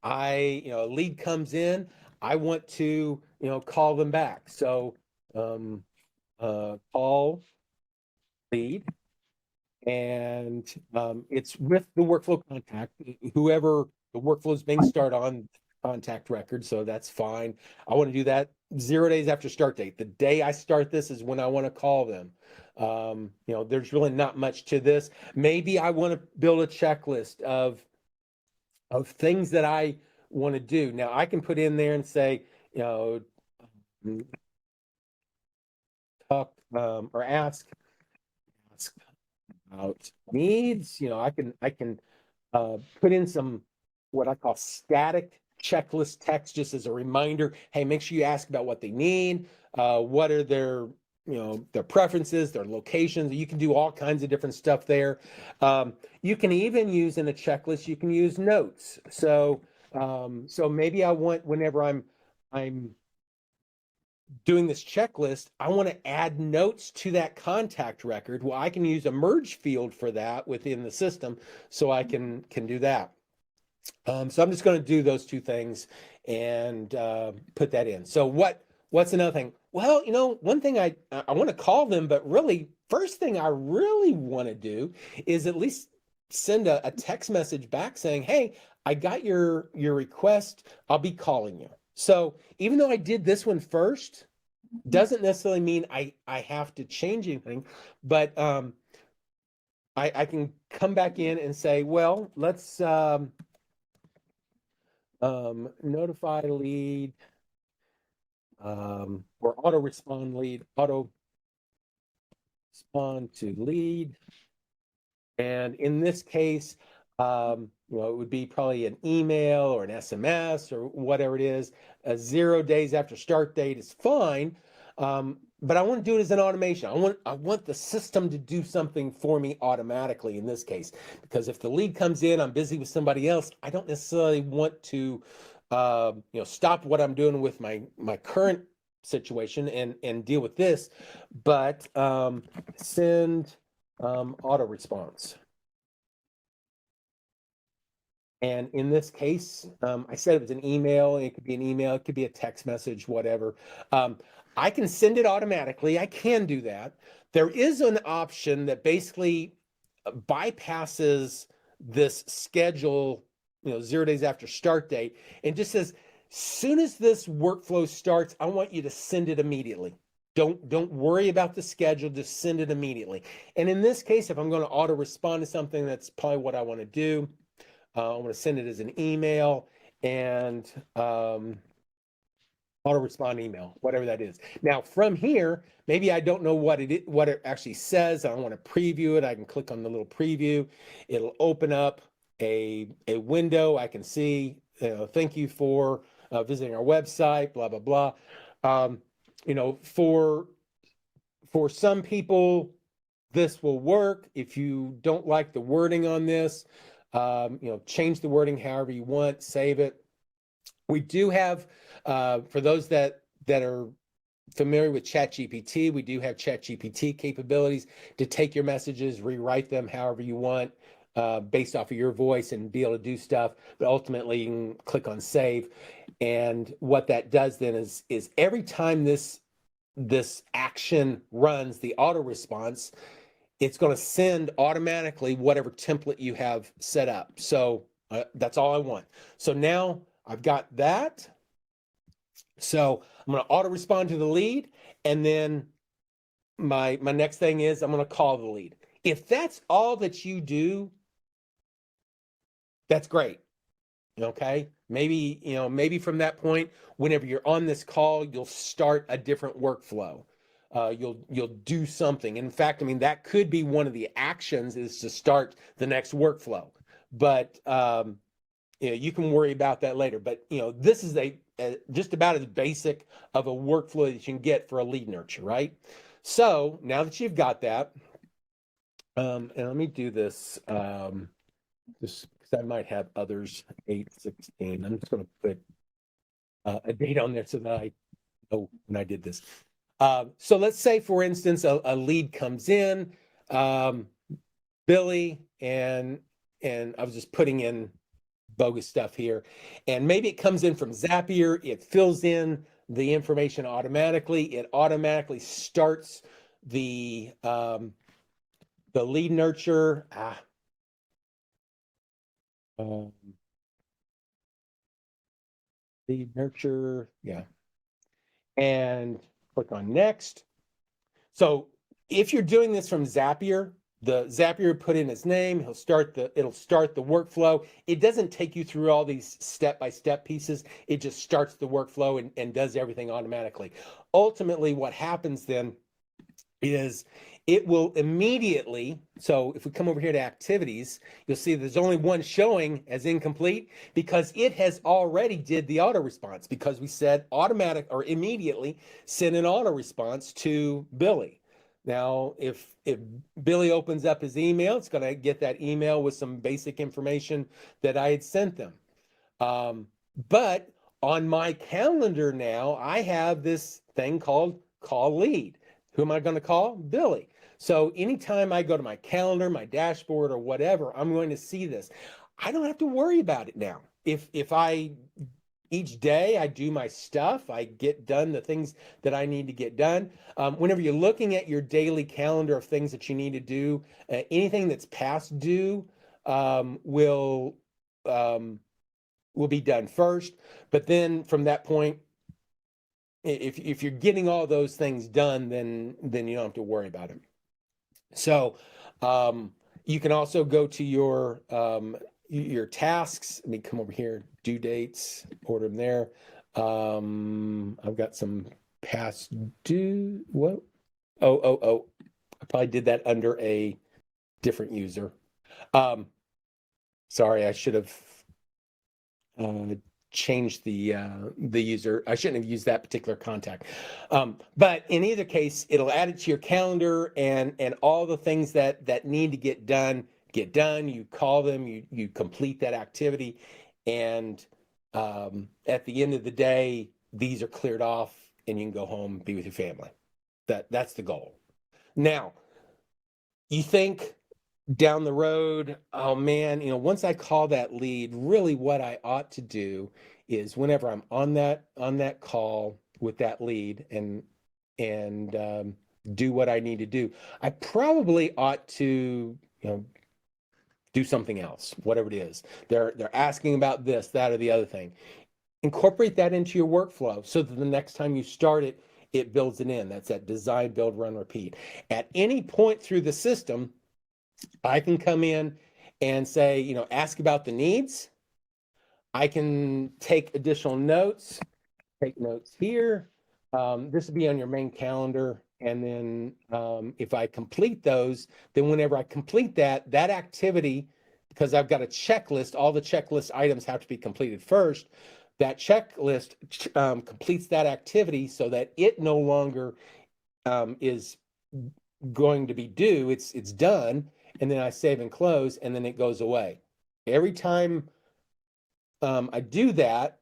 a lead comes in, I want to, call them back. So call lead, and it's with the workflow contact, whoever the workflow is being started on contact record. So that's fine. I want to do that 0 days after start date. The day I start this is when I want to call them. There's really not much to this. Maybe I want to build a checklist of things that I want to do. Now I can put in there and say, talk or ask about needs. I can put in some what I call static checklist text just as a reminder. Hey, make sure you ask about what they need. What are their preferences, their locations. You can do all kinds of different stuff there. You can even use in a checklist, you can use notes. So maybe I want, whenever I'm doing this checklist, I want to add notes to that contact record. Well, I can use a merge field for that within the system, so I can do that. So I'm just going to do those two things and put that in. So what's another thing? Well, one thing I want to call them, but really, first thing I really want to do is at least send a text message back saying, hey, I got your request. I'll be calling you. So even though I did this one first, doesn't necessarily mean I have to change anything, but I can come back in and say, well, let's notify lead or auto respond to lead. And in this case, it would be probably an email or an SMS or whatever it is. 0 days after start date is fine. But I want to do it as an automation. I want the system to do something for me automatically in this case, because if the lead comes in, I'm busy with somebody else. I don't necessarily want to, stop what I'm doing with my current situation and deal with this, but send auto response. And in this case, I said it was an email. It could be an email. It could be a text message, whatever. I can send it automatically. I can do that. There is an option that basically bypasses this schedule, 0 days after start date, and just says, soon as this workflow starts, I want you to send it immediately. Don't worry about the schedule, just send it immediately. And in this case, if I'm going to auto respond to something, that's probably what I want to do. I'm going to send it as an email and auto respond email, whatever that is. Now from here, maybe I don't know what it actually says. I want to preview it. I can click on the little preview. It'll open up a window. I can see, thank you for visiting our website, blah, blah, blah. For some people, this will work. If you don't like the wording on this, change the wording however you want, save it. We do have, for those that are familiar with ChatGPT, we do have ChatGPT capabilities to take your messages, rewrite them however you want, based off of your voice, and be able to do stuff. But ultimately, you can click on save. And what that does then is every time this action runs, the auto response, it's going to send automatically whatever template you have set up. So that's all I want. So now I've got that. So I'm going to auto respond to the lead. And then my next thing is I'm going to call the lead. If that's all that you do, that's great. Okay, maybe from that point, whenever you're on this call, you'll start a different workflow. You'll do something. In fact, I mean, that could be one of the actions, is to start the next workflow. But you can worry about that later. But this is a just about as basic of a workflow that you can get for a lead nurture, right? So now that you've got that, and let me do this. Just because I might have others, 8/16. I'm just going to put a date on there so that I know when I did this. So let's say, for instance, a lead comes in, Billy, and I was just putting in bogus stuff here, and maybe it comes in from Zapier. It fills in the information automatically. It automatically starts the lead nurture. Lead nurture, yeah, and click on next. So if you're doing this from Zapier, the Zapier put in his name, it'll start the workflow. It doesn't take you through all these step-by-step pieces. It just starts the workflow and does everything automatically. Ultimately, what happens then is it will immediately, so if we come over here to activities, you'll see there's only one showing as incomplete because it has already did the auto response, because we said automatic or immediately send an auto response to Billy. Now, if Billy opens up his email, it's going to get that email with some basic information that I had sent them. But on my calendar now, I have this thing called call lead. Who am I going to call? Billy. So anytime I go to my calendar, my dashboard, or whatever, I'm going to see this. I don't have to worry about it now. If I each day I do my stuff, I get done the things that I need to get done. Whenever you're looking at your daily calendar of things that you need to do, anything that's past due will be done first. But then from that point, if you're getting all those things done, then you don't have to worry about it. So you can also go to your tasks. Let me come over here, due dates, order them there. I've got some past due. What? Oh. I probably did that under a different user. Sorry, I should have changed the user. I shouldn't have used that particular contact. But in either case, it'll add it to your calendar, and all the things that need to get done. You call them, you complete that activity, and at the end of the day, these are cleared off, and you can go home, be with your family. That's the goal. Now, you think down the road, oh man, once I call that lead, really what I ought to do is whenever I'm on that call with that lead and do what I need to do, I probably ought to, do something else, whatever it is. They're asking about this, that, or the other thing. Incorporate that into your workflow so that the next time you start it, it builds it in. That's that design, build, run, repeat. At any point through the system, I can come in and say, ask about the needs. I can take additional notes, take notes here. This will be on your main calendar. And then if I complete those, then whenever I complete that activity, because I've got a checklist, all the checklist items have to be completed first. That checklist completes that activity so that it no longer is going to be due. It's done. And then I save and close, and then it goes away. Every time I do that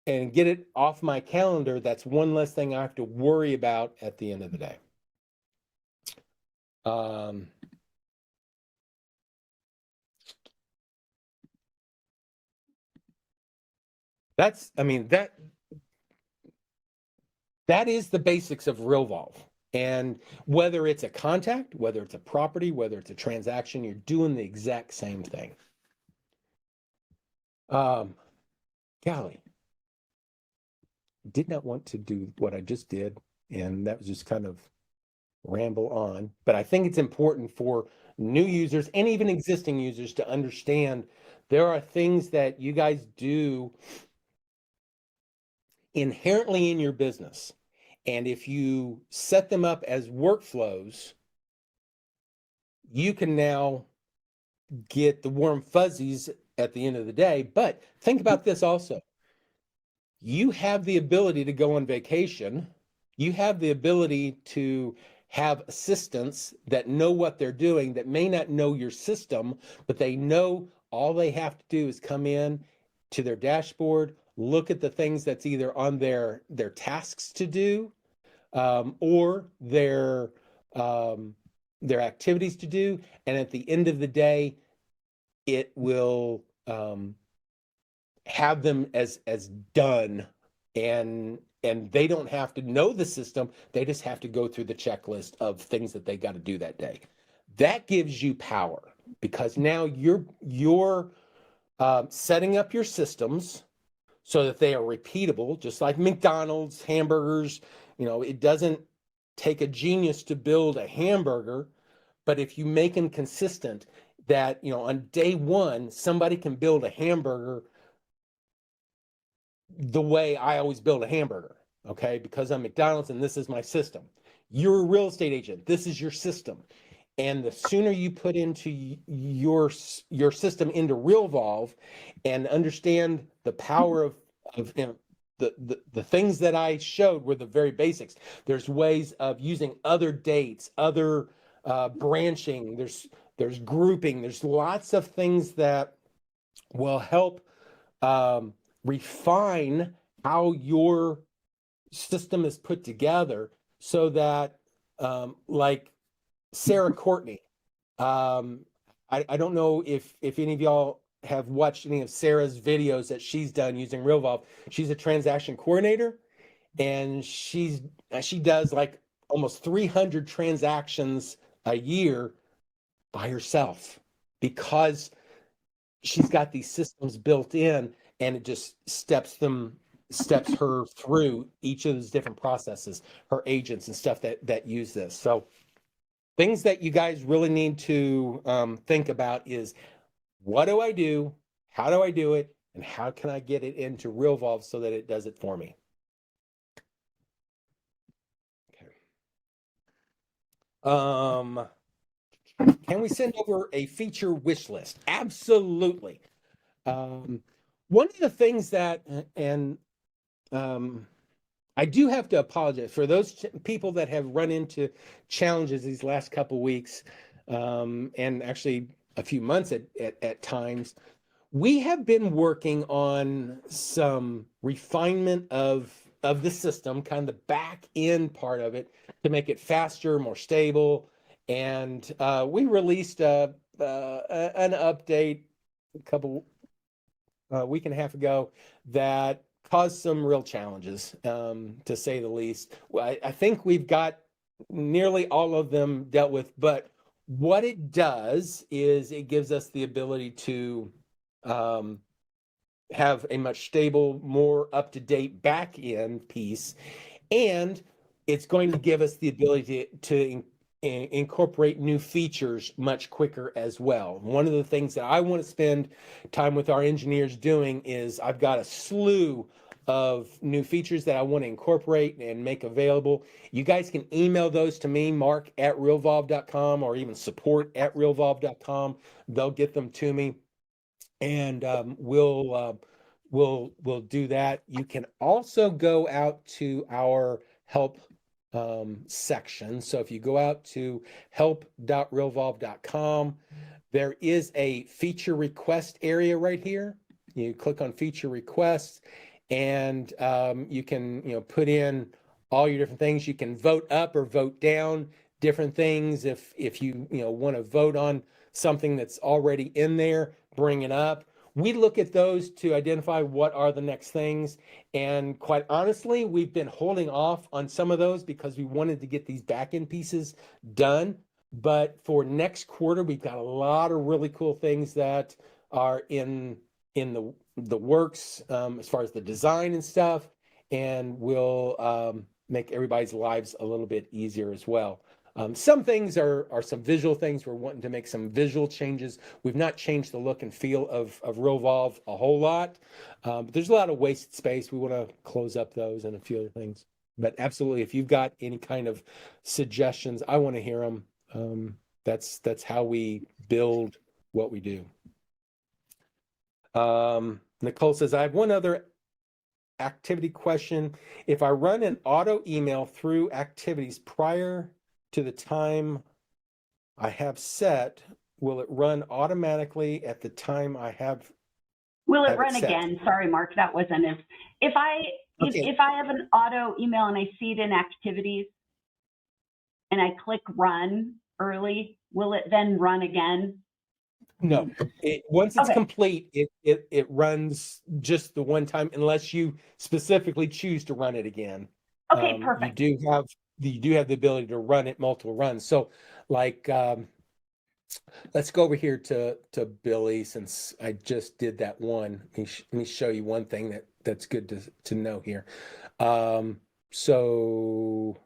and get it off my calendar, that's one less thing I have to worry about at the end of the day. That is the basics of Realvolve. And whether it's a contact, whether it's a property, whether it's a transaction, you're doing the exact same thing. Golly, did not want to do what I just did, and that was just kind of ramble on. But I think it's important for new users and even existing users to understand There are things that you guys do inherently in your business. And if you set them up as workflows, you can now get the warm fuzzies at the end of the day. But think about this also. You have the ability to go on vacation. You have the ability to have assistants that know what they're doing, that may not know your system, but they know all they have to do is come in to their dashboard, look at the things that's either on their tasks to do, or their activities to do, and at the end of the day, it will have them as done, and they don't have to know the system. They just have to go through the checklist of things that they got to do that day. That gives you power, because now you're setting up your systems so that they are repeatable, just like McDonald's hamburgers. It doesn't take a genius to build a hamburger, but if you make them consistent, that on day one somebody can build a hamburger the way I always build a hamburger, okay? Because I'm McDonald's and this is my system. You're a real estate agent. This is your system. And the sooner you put into your system into Realvolve and understand the power of the things that I showed were the very basics. There's ways of using other dates, other branching, there's grouping, there's lots of things that will help refine how your system is put together, so that like Sarah Courtney, I don't know if any of y'all have watched any of Sarah's videos that she's done using Realvolve. She's a transaction coordinator, and she does like almost 300 transactions a year by herself, because she's got these systems built in, and it just steps her through each of those different processes, her agents and stuff that use this. So things that you guys really need to think about is, what do I do? How do I do it? And how can I get it into Realvolve so that it does it for me? Okay. Can we send over a feature wish list? Absolutely. One of the things that, and I do have to apologize for those people that have run into challenges these last couple weeks, and actually a few months at times. We have been working on some refinement of the system, kind of the back end part of it, to make it faster, more stable. And we released an update a couple week and a half ago that caused some real challenges, to say the least. I think we've got nearly all of them dealt with, but what it does is it gives us the ability to have a much stable, more up-to-date back-end piece, and it's going to give us the ability to incorporate new features much quicker as well. One of the things that I want to spend time with our engineers doing is, I've got a slew of new features that I want to incorporate and make available. You guys can email those to me, mark@realvolve.com, or even support@realvolve.com. They'll get them to me, and we'll do that. You can also go out to our help section. So if you go out to help.realvolve.com, there is a feature request area right here. You click on feature requests, and you can put in all your different things. You can vote up or vote down different things. If you want to vote on something that's already in there, bring it up. We look at those to identify what are the next things. And quite honestly, we've been holding off on some of those because we wanted to get these back end pieces done. But for next quarter, we've got a lot of really cool things that are in the works, as far as the design and stuff, and will make everybody's lives a little bit easier as well. Some things are some visual things. We're wanting to make some visual changes. We've not changed the look and feel of Realvolve a whole lot, but there's a lot of wasted space. We want to close up those and a few other things. But absolutely, if you've got any kind of suggestions, I want to hear them. That's how we build what we do. Nicole says, I have one other activity question. If I run an auto email through activities prior to the time I have set, will it run automatically at the time I have? Will it Have it run set. again? Sorry, Mark, that wasn't as, if I have an auto email and I see it in activities and I click run early, will it then run again? No, once it's Okay. complete, it runs just the one time unless you specifically choose to run it again. Okay, perfect. You do have the ability to run it multiple runs. So like let's go over here to Billy, since I just did that one. Let me show you one thing that's good to know here. So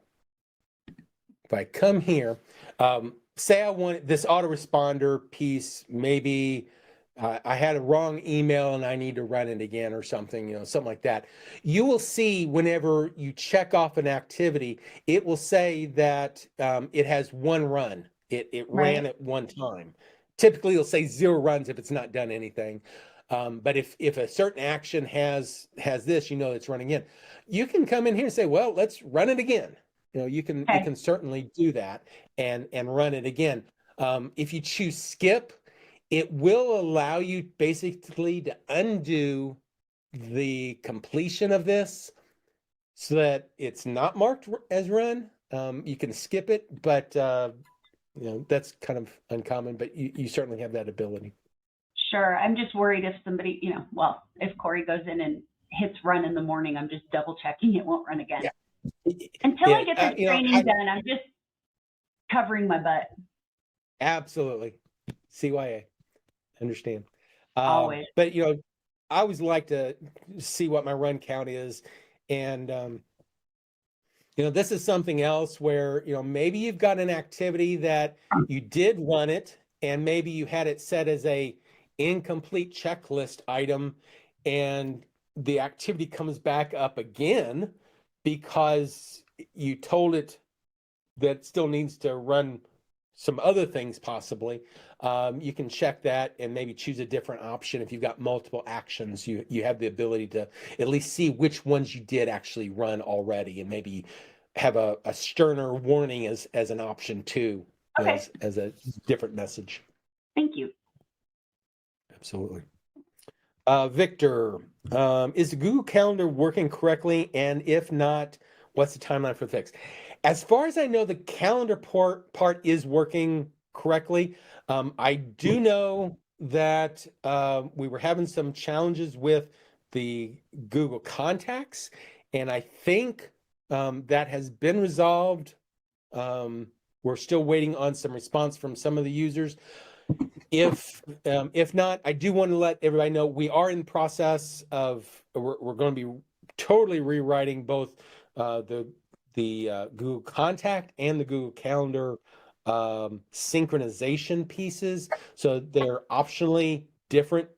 if I come here, say I want this autoresponder piece, maybe I had a wrong email and I need to run it again or something, something like that. You will see whenever you check off an activity, it will say that it has one run. It ran Right. at one time. Typically, it'll say 0 runs if it's not done anything. But if a certain action has this, it's running in. You can come in here and say, well, let's run it again. You can certainly do that and run it again. If you choose skip, it will allow you basically to undo the completion of this so that it's not marked as run. You can skip it, but that's kind of uncommon, but you certainly have that ability. Sure. I'm just worried if somebody, if Corey goes in and hits run in the morning, I'm just double checking it won't run again. Yeah. Until I get this training done, I'm just covering my butt. Absolutely. CYA. Understand. Always. But I always like to see what my run count is. And this is something else where, maybe you've got an activity that you did run it, and maybe you had it set as a incomplete checklist item, and the activity comes back up again because you told it that it still needs to run some other things possibly. You can check that and maybe choose a different option. If you've got multiple actions, you have the ability to at least see which ones you did actually run already, and maybe have a sterner warning as an option too, Okay. as a different message. Thank you. Absolutely. Victor, is the Google Calendar working correctly? And if not, what's the timeline for the fix? As far as I know, the calendar part is working correctly. I do know that we were having some challenges with the Google Contacts, and I think that has been resolved. We're still waiting on some response from some of the users. If not, I do want to let everybody know we are in the process of we're going to be totally rewriting both the Google Contact and the Google Calendar synchronization pieces, so they're optionally different,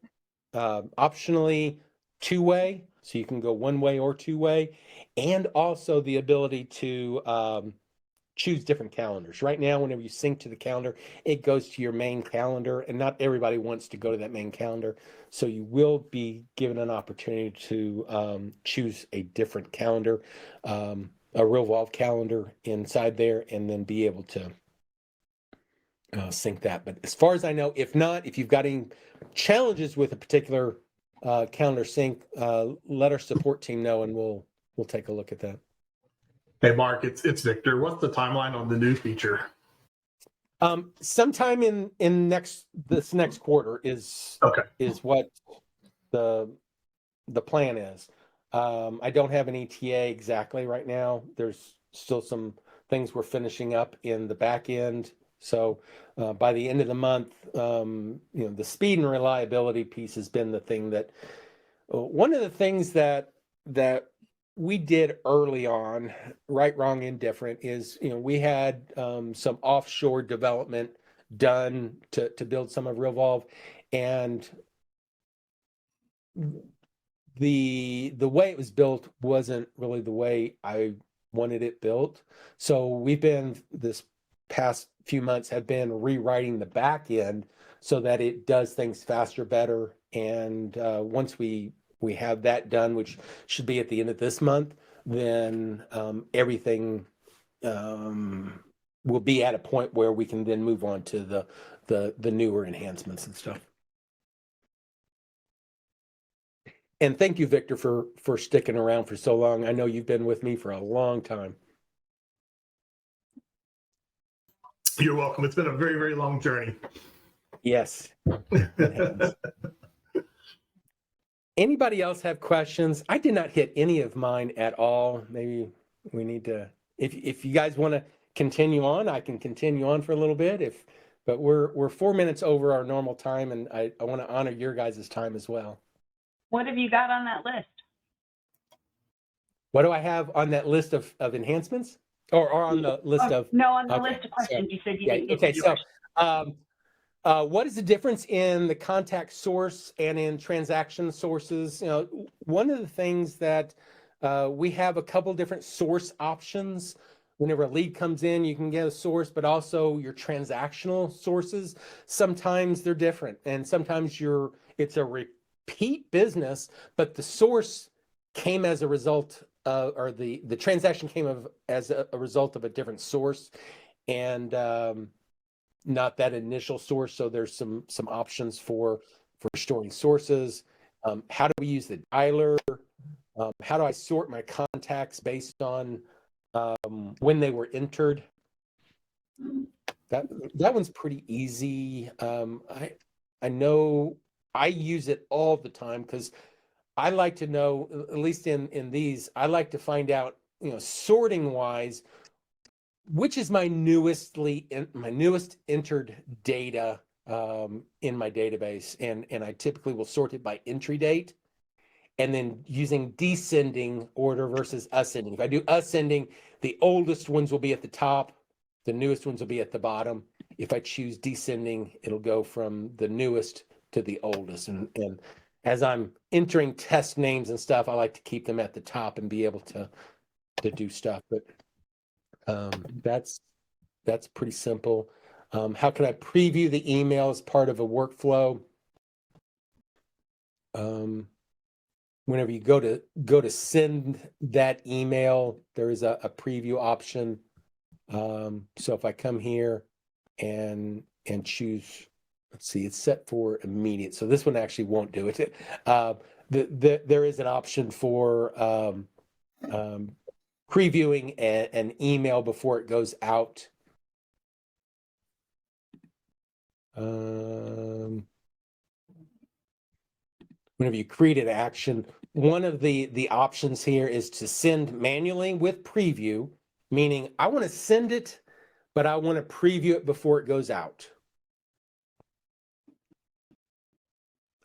optionally two-way, so you can go one-way or two-way, and also the ability to choose different calendars. Right now, whenever you sync to the calendar, it goes to your main calendar, and not everybody wants to go to that main calendar. So you will be given an opportunity to choose a different calendar, a Realvolve calendar inside there, and then be able to sync that. But as far as I know, if not, if you've got any challenges with a particular calendar sync, let our support team know, and we'll take a look at that. Hey, Mark, it's Victor. What's the timeline on the new feature? Sometime in this next quarter is what the plan is. I don't have an ETA exactly right now. There's still some things we're finishing up in the back end. So by the end of the month, the speed and reliability piece has been the thing that one of the things that we did early on, right, wrong, indifferent, is, we had some offshore development done to build some of Realvolve, and the way it was built wasn't really the way I wanted it built. So we've been, this past few months, have been rewriting the back end so that it does things faster, better. And once we have that done, which should be at the end of this month, then everything will be at a point where we can then move on to the newer enhancements and stuff. And thank you, Victor, for sticking around for so long. I know you've been with me for a long time. You're welcome. It's been a very, very long journey. Yes. Anybody else have questions? I did not hit any of mine at all. Maybe we need to, if you guys want to continue on, I can continue on for a little bit. But we're 4 minutes over our normal time, and I want to honor your guys' time as well. What have you got on that list? What do I have on that list of enhancements? Or on the list of? No, on the okay, list of questions. So, You said you yeah, didn't get okay, to so what is the difference in the contact source and in transaction sources? One of the things that we have a couple different source options. Whenever a lead comes in, you can get a source, but also your transactional sources. Sometimes they're different, and sometimes it's a repeat business, but the source came as a result or the transaction came as a result of a different source, and not that initial source. So there's some options for storing sources. How do we use the dialer? How do I sort my contacts based on when they were entered? That one's pretty easy. I know I use it all the time because I like to know, at least in these, I like to find out, sorting wise, which is my newest entered data in my database, and I typically will sort it by entry date, and then using descending order versus ascending. If I do ascending, the oldest ones will be at the top, the newest ones will be at the bottom. If I choose descending, it'll go from the newest to the oldest. And as I'm entering test names and stuff, I like to keep them at the top and be able to do stuff. But that's pretty simple. How can I preview the email as part of a workflow? Whenever you go to send that email, there is a preview option. So if I come here and choose, let's see, it's set for immediate. So this one actually won't do it. There is an option for previewing an email before it goes out. Whenever you create an action, one of the options here is to send manually with preview, meaning I want to send it, but I want to preview it before it goes out.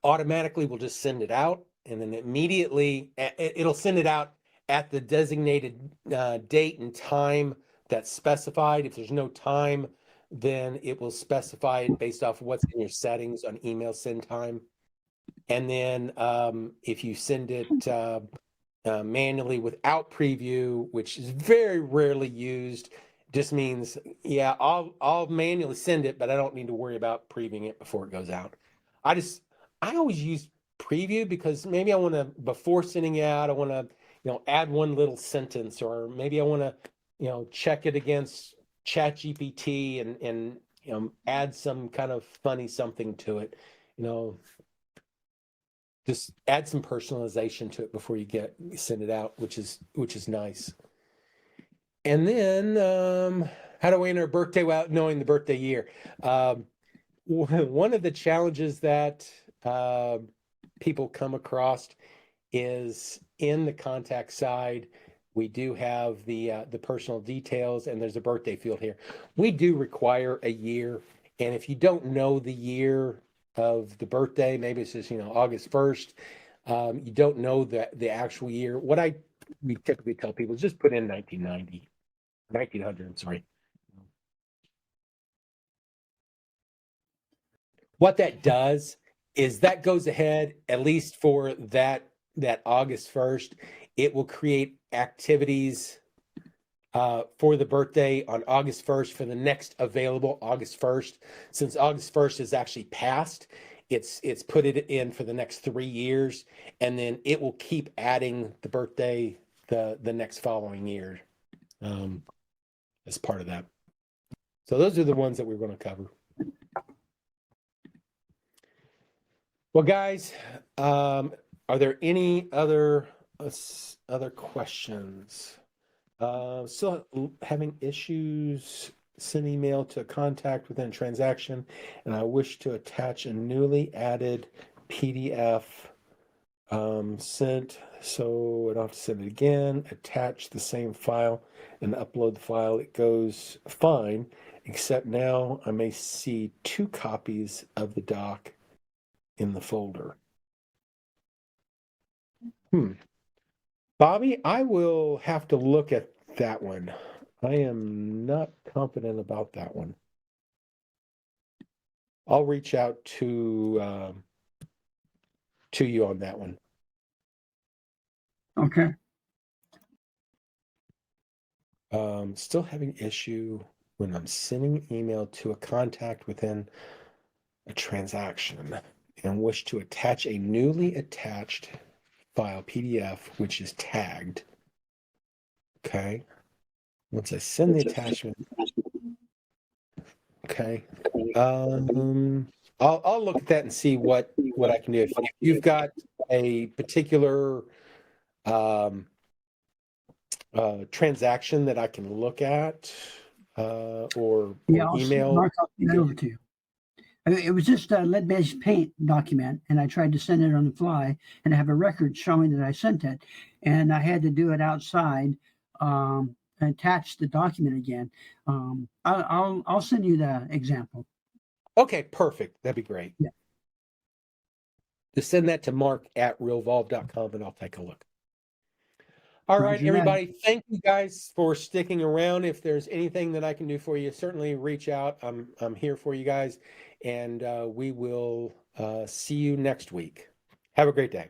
Automatically, we'll just send it out, and then immediately it'll send it out at the designated date and time that's specified. If there's no time, then it will specify it based off what's in your settings on email send time. And then if you send it manually without preview, which is very rarely used, just means, yeah, I'll manually send it, but I don't need to worry about previewing it before it goes out. I always use preview because maybe I want to, before sending it out, I want to, add one little sentence, or maybe I want to, check it against ChatGPT and add some kind of funny something to it, just add some personalization to it before you send it out, which is nice. And then how do I enter a birthday without knowing the birthday year? One of the challenges that people come across is in the contact side. We do have the personal details, and there's a birthday field here. We do require a year, and if you don't know the year of the birthday, maybe it's just August 1st, you don't know the actual year. What I we typically tell people just put in 1990, 1900, I'm sorry. What that does is that goes ahead, at least for that August 1st, it will create activities for the birthday on August 1st for the next available August 1st. Since August 1st is actually passed, it's put it in for the next 3 years, and then it will keep adding the birthday the next following year as part of that. So those are the ones that we're going to cover. Well, guys, are there any other questions? Still having issues sending email to a contact within a transaction, and I wish to attach a newly added PDF sent, so I don't have to send it again. Attach the same file and upload the file. It goes fine, except now I may see 2 copies of the doc in the folder. Bobby, I will have to look at that one. I am not confident about that one. I'll reach out to you on that one. Okay. Still having issue when I'm sending email to a contact within a transaction and wish to attach a newly attached file PDF, which is tagged. Okay. Once I send the attachment. Okay. I'll look at that and see what I can do. If you've got a particular transaction that I can look at or I'll email. Mark, I'll send it over to you. I mean, it was just a lead-based paint document, and I tried to send it on the fly, and I have a record showing that I sent it, and I had to do it outside, and attach the document again. I'll send you the example. Okay, perfect. That'd be great. Yeah. Just send that to mark@realvolve.com and I'll take a look. All right, Roger that. everybody. Thank you guys for sticking around. If there's anything that I can do for you, certainly reach out. I'm here for you guys, and we will see you next week. Have a great day.